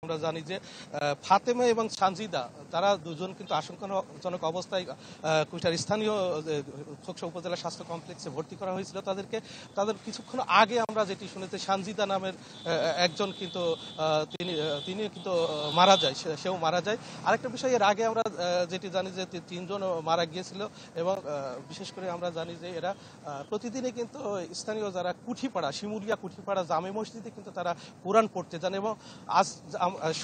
আমরা জানি যে ফাতেমা এবং সানজিদা তারা দুজন কিন্তু আশঙ্কাজনক অবস্থায় কুষ্টিয়ার স্থানীয় খোকসা উপজেলা স্বাস্থ্য কমপ্লেক্সে ভর্তি করা হয়েছিল। তাদের কিছুক্ষণ আগে আমরা যেটি শুনেছি, সানজিদা নামের একজন কিন্তু তিনি কিন্তু মারা যায়, সেও মারা যায়। আরেকটা বিষয়, এর আগে আমরা যেটি জানি যে 3 জন মারা গিয়েছিল এবং বিশেষ করে আমরা জানি যে এরা প্রতিদিনই কিন্তু স্থানীয় যারা কুঠিপাড়া, শিমুলিয়া কুঠিপাড়া জামে মসজিদে কিন্তু তারা কোরআন পড়তে যান এবং আজ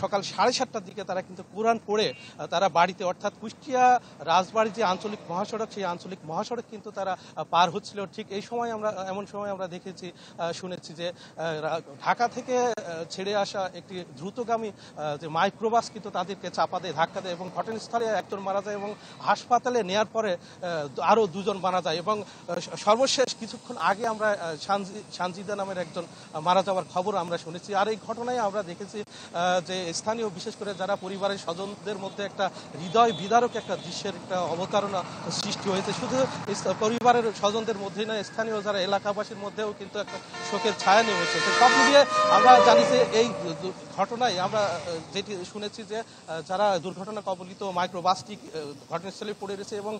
সকাল 7:30টার দিকে তারা কিন্তু কোরআন পড়ে তারা বাড়িতে, অর্থাৎ কুষ্টিয়া রাজবাড়ী যে আঞ্চলিক মহাসড়ক, সেই আঞ্চলিক মহাসড়ক কিন্তু তারা পার হচ্ছিল। ঠিক এই সময় এমন সময় আমরা দেখেছি, শুনেছি যে ঢাকা থেকে ছেড়ে আসা একটি দ্রুতগামী যে মাইক্রোবাস কিন্তু তাদেরকে চাপা দেয়, ধাক্কা দেয় এবং ঘটনাস্থলে একজন মারা যায় এবং হাসপাতালে নেয়ার পরে আরো 2 জন মারা যায় এবং সর্বশেষ কিছুক্ষণ আগে আমরা সানজিদা নামের একজন মারা যাওয়ার খবর আমরা শুনেছি। আর এই ঘটনায় আমরা দেখেছি যে স্থানীয় বিশেষ করে যারা পরিবারের স্বজনদের মধ্যে একটা হৃদয় বিদারক একটা দৃশ্যের একটা অবতারণা সৃষ্টি হয়েছে। শুধু পরিবারের স্বজনদের মধ্যেই নয়, স্থানীয় যারা এলাকাবাসীর মধ্যেও কিন্তু একটা শোকের ছায়া নেমেছে। সব মিলিয়ে আমরা জানি যে এই ঘটনায় আমরা যেটি শুনেছি যে যারা দুর্ঘটনা কবলিত মাইক্রোবাসটি ঘটনাস্থলে পড়ে রয়েছে এবং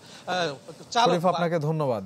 চালক। আপনাকে ধন্যবাদ।